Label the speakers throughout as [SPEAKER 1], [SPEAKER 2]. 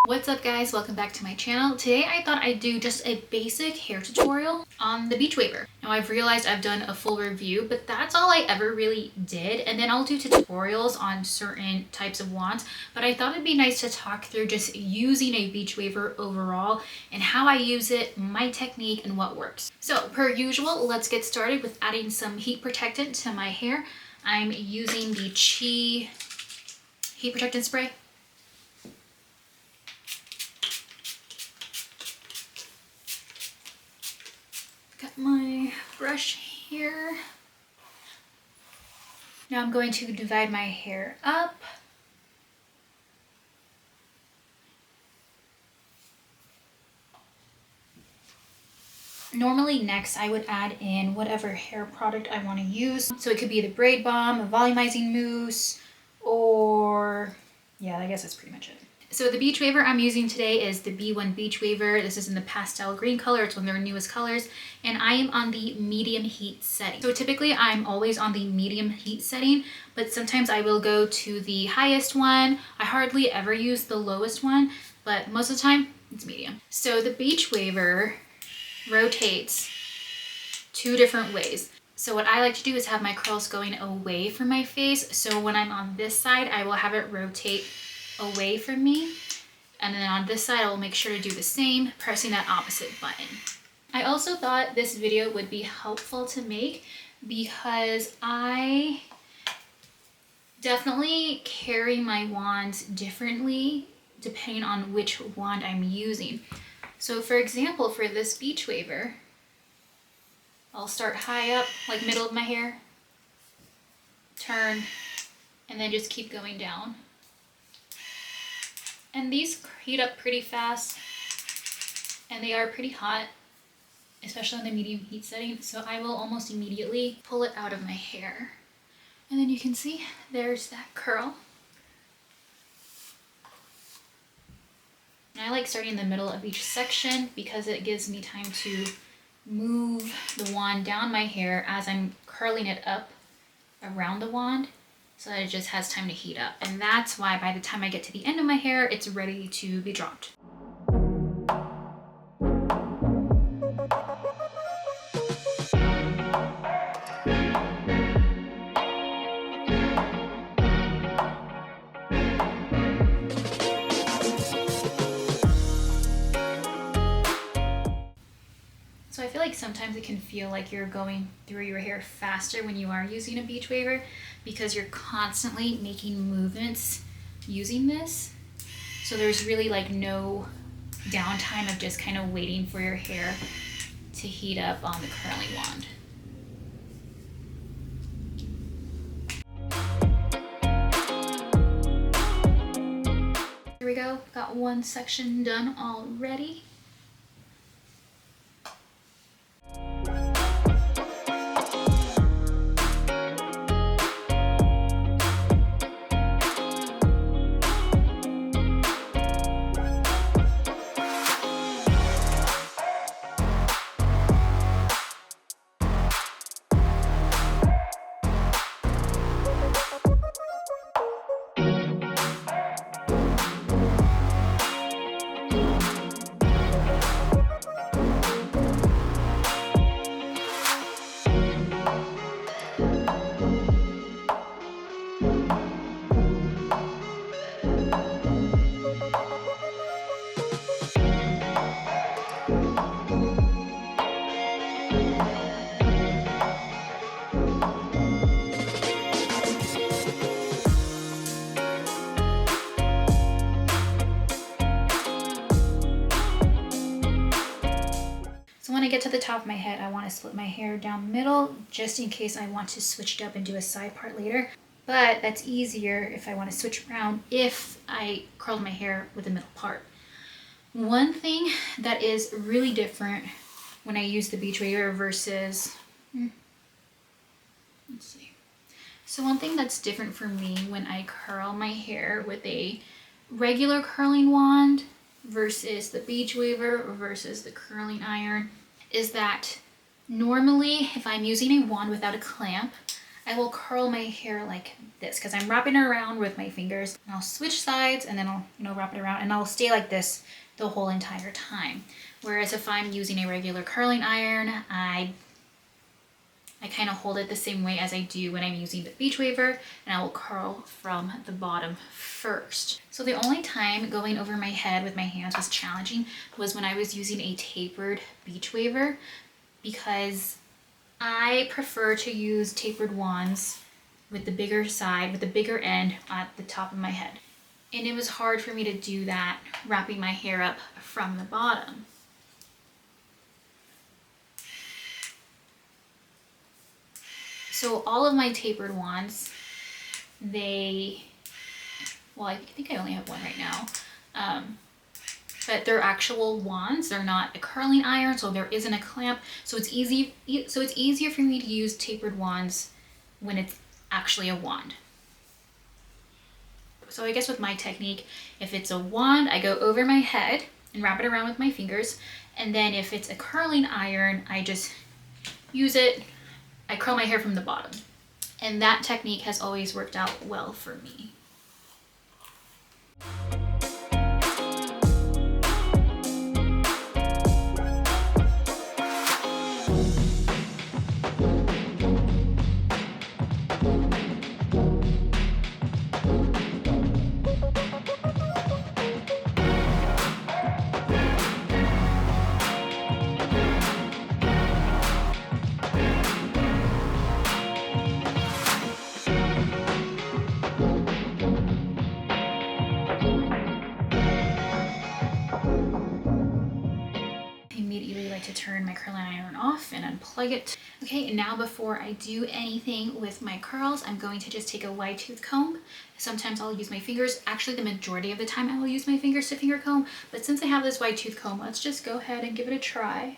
[SPEAKER 1] What's up guys, welcome back to my channel. Today I thought I'd do just a basic hair tutorial on the Beachwaver. Now I've realized I've done a full review, but that's all I ever really did. And then I'll do tutorials on certain types of wands, but I thought it'd be nice to talk through just using a Beachwaver overall and how I use it, my technique, and what works. So per usual, let's get started with adding some heat protectant to my hair. I'm using the CHRISTINA heat protectant spray. Got my brush here. Now I'm going to divide my hair up. Normally next I would add in whatever hair product I want to use. So it could be the braid balm, a volumizing mousse, or yeah, I guess that's pretty much it. So the Beachwaver I'm using today is the B1 Beachwaver. This is in the pastel green color. It's one of their newest colors. And I am on the medium heat setting. So typically I'm always on the medium heat setting, but sometimes I will go to the highest one. I hardly ever use the lowest one, but most of the time it's medium. So the Beachwaver rotates two different ways. So what I like to do is have my curls going away from my face. So when I'm on this side, I will have it rotate away from me, and then on this side I will make sure to do the same, pressing that opposite button. I also thought this video would be helpful to make because I definitely carry my wands differently depending on which wand I'm using. So for example, for this Beachwaver, I'll start high up, like middle of my hair, turn, and then just keep going down. And these heat up pretty fast, and they are pretty hot, especially in the medium heat setting. So I will almost immediately pull it out of my hair. And then you can see there's that curl. And I like starting in the middle of each section because it gives me time to move the wand down my hair as I'm curling it up around the wand, so that it just has time to heat up. And that's why by the time I get to the end of my hair, it's ready to be dropped. So I feel like sometimes it can feel like you're going through your hair faster when you are using a Beachwaver because you're constantly making movements using this. So there's really like no downtime of just kind of waiting for your hair to heat up on the curling wand. Here we go, got one section done already. So when I get to the top of my head, I want to split my hair down the middle just in case I want to switch it up and do a side part later. But that's easier if I want to switch around if I curled my hair with the middle part. One thing that is really different when I use the Beachwaver versus, let's see. So one thing that's different for me when I curl my hair with a regular curling wand versus the Beachwaver versus the curling iron is that normally if I'm using a wand without a clamp, I will curl my hair like this because I'm wrapping it around with my fingers. And I'll switch sides and then I'll, wrap it around, and I'll stay like this the whole entire time. Whereas if I'm using a regular curling iron, I kind of hold it the same way as I do when I'm using the Beachwaver, and I will curl from the bottom first. So the only time going over my head with my hands was challenging was when I was using a tapered Beachwaver, because I prefer to use tapered wands with the bigger side, with the bigger end at the top of my head. And it was hard for me to do that, wrapping my hair up from the bottom. So all of my tapered wands, well, I think I only have one right now, but they're actual wands. They're not a curling iron, so there isn't a clamp. So it's easier for me to use tapered wands when it's actually a wand. So I guess with my technique, if it's a wand, I go over my head and wrap it around with my fingers. And then if it's a curling iron, I just use it, I curl my hair from the bottom. And that technique has always worked out well for me. To turn my curling iron off and unplug it. Okay, and now before I do anything with my curls, I'm going to just take a wide tooth comb. Sometimes I'll use my fingers. Actually, the majority of the time I will use my fingers to finger comb, but since I have this wide tooth comb, let's just go ahead and give it a try.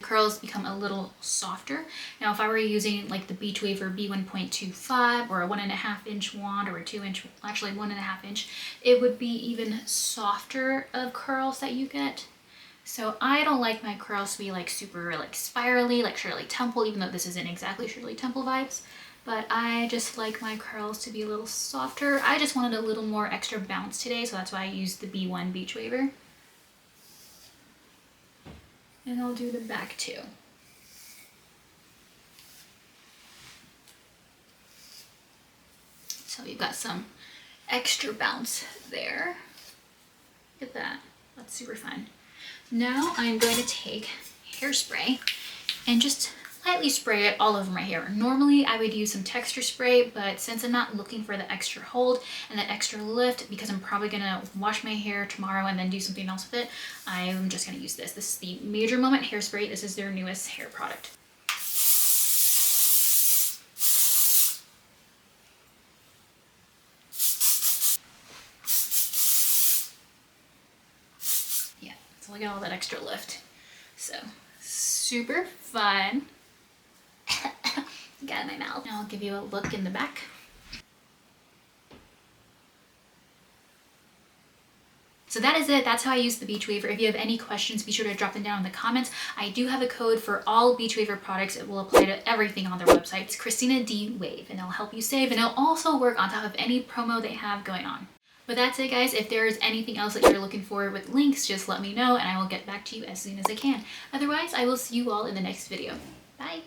[SPEAKER 1] Curls become a little softer. Now if I were using like the Beachwaver B1.25 or a 1.5 inch wand or a 2 inch, actually 1.5 inch, it would be even softer of curls that you get. So I don't like my curls to be like super like spirally, like Shirley Temple, even though this isn't exactly Shirley Temple vibes, but I just like my curls to be a little softer. I just wanted a little more extra bounce today, so that's why I used the B1 Beachwaver. And I'll do the back too. So you've got some extra bounce there. Look at that, that's super fun. Now I'm going to take hairspray and just lightly spray it all over my hair. Normally I would use some texture spray, but since I'm not looking for the extra hold and the extra lift, because I'm probably gonna wash my hair tomorrow and then do something else with it, I'm just gonna use this. This is the Major Moment hairspray. This is their newest hair product. So look at all that extra lift. So super fun. Got it in my mouth. Now I'll give you a look in the back. So that is it. That's how I use the Beachwaver. If you have any questions, be sure to drop them down in the comments. I do have a code for all Beachwaver products. It will apply to everything on their website. It's CHRISTINADWAVE, and it'll help you save, and it'll also work on top of any promo they have going on. But that's it, guys. If there's anything else that you're looking for with links, just let me know and I will get back to you as soon as I can. Otherwise, I will see you all in the next video. Bye!